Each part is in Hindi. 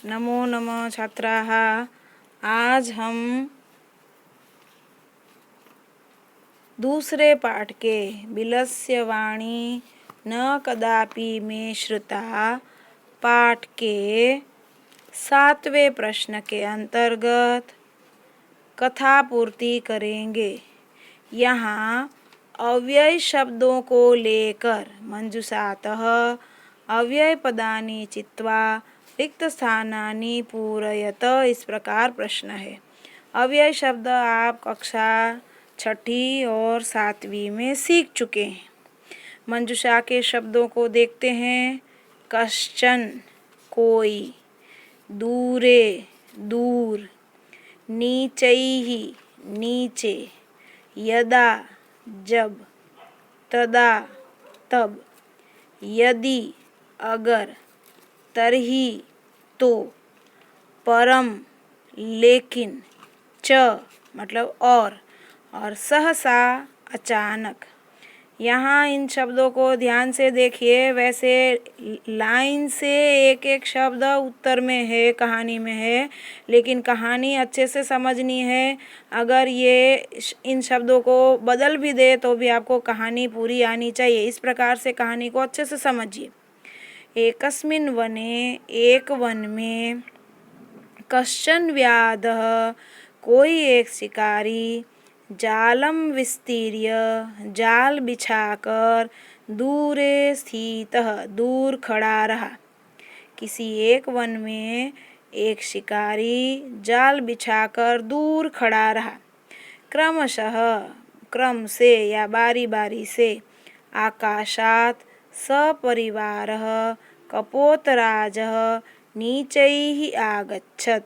नमो नमः छात्राः। आज हम दूसरे पाठ के बिलस्य वाणी न कदापि में श्रुता पाठ के 7वें प्रश्न के अंतर्गत कथा पूर्ति करेंगे। यहाँ अव्यय शब्दों को लेकर मंजुषातः अव्ययपदानि चित्वा रिक्त स्थानानि पूरयत, इस प्रकार प्रश्न है। अव्यय शब्द आप कक्षा 6ठी और 7वीं में सीख चुके हैं। मंजुषा के शब्दों को देखते हैं। कश्चन कोई, दूरे दूर, नीचैः नीचे, यदा जब, तदा तब, यदि अगर, तरही तो, परम लेकिन, च मतलब और सहसा अचानक। यहाँ इन शब्दों को ध्यान से देखिए। वैसे लाइन से एक एक शब्द उत्तर में है, कहानी में है, लेकिन कहानी अच्छे से समझनी है। अगर ये इन शब्दों को बदल भी दे तो भी आपको कहानी पूरी आनी चाहिए। इस प्रकार से कहानी को अच्छे से समझिए। एकस्मिन् वने, एक वन में, कश्चन व्याधः कोई एक शिकारी, जालम विस्तीर्य जाल बिछाकर, दूरे स्थितः दूर खड़ा रहा। किसी एक वन में एक शिकारी जाल बिछाकर दूर खड़ा रहा। क्रमशः क्रम से या बारी बारी से, आकाशात् सपरिवारः कपोतराजः नीचैः आगच्छत्।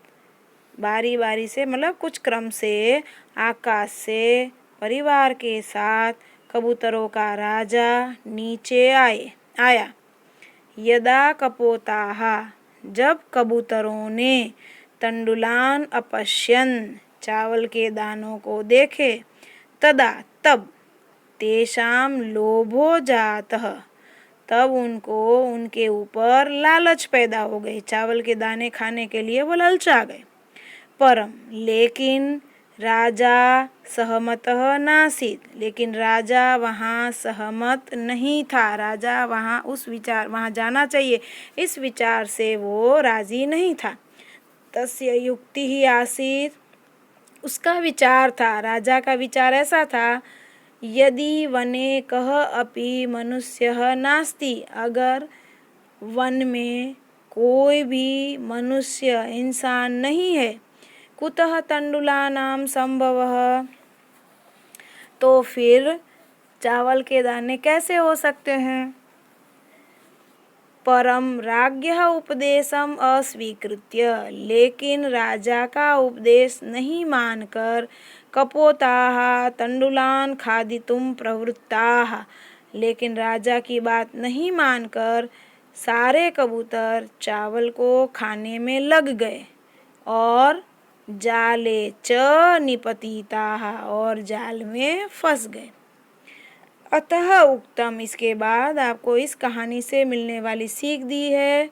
बारी बारी से मतलब कुछ क्रम से आकाश से परिवार के साथ कबूतरों का राजा नीचे आया। यदा कपोताः जब कबूतरों ने, तंडुलान अपश्यन् चावल के दानों को देखे, तदा तब, तेषां लोभो जातः तब उनको उनके ऊपर लालच पैदा हो गई। चावल के दाने खाने के लिए वो ललचा गए। परम लेकिन, राजा सहमतः नासीत्, लेकिन राजा वहाँ सहमत नहीं था। राजा वहाँ जाना चाहिए, इस विचार से वो राजी नहीं था। तस्य युक्ति ही आसीत्, उसका विचार था, राजा का विचार ऐसा था। यदि वने कः अपि मनुष्यः नास्ति, अगर वन में कोई भी मनुष्य इंसान नहीं है, कुतः तंडुलानां संभवः, तो फिर चावल के दाने कैसे हो सकते हैं। परम राज्ञः उपदेशम अस्वीकृत्य, लेकिन राजा का उपदेश नहीं मानकर, कपोताः तंडुलान खादितुं प्रवृत्ताः, लेकिन राजा की बात नहीं मानकर सारे कबूतर चावल को खाने में लग गए। और जाले च निपतिताः, और जाल में फंस गए। अतः उक्तम, इसके बाद आपको इस कहानी से मिलने वाली सीख दी है।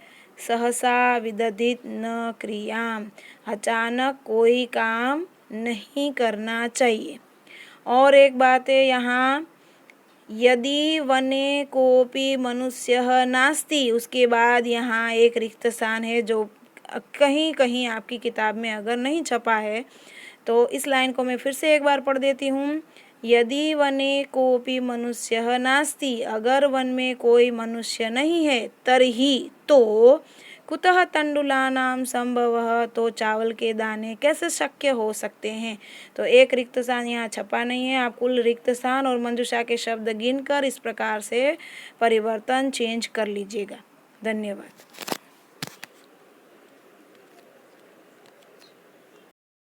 सहसा विदधित न क्रियाम, अचानक कोई काम नहीं करना चाहिए। और एक बात है यहाँ, यदि वने कोपि मनुष्यः नास्ति, उसके बाद यहाँ एक रिक्त स्थान है जो कहीं कहीं आपकी किताब में अगर नहीं छपा है, तो इस लाइन को मैं फिर से एक बार पढ़ देती हूँ। यदि वने कोपि मनुष्यः नास्ति, अगर वन में कोई मनुष्य नहीं है, तरही तो, कुतः तंडुलानां संभवः, तो चावल के दाने कैसे शक्य हो सकते हैं। तो एक रिक्त स्थान यहाँ छपा नहीं है। आप कुल रिक्त स्थान और मंजुषा के शब्द गिनकर इस प्रकार से परिवर्तन चेंज कर लीजिएगा। धन्यवाद।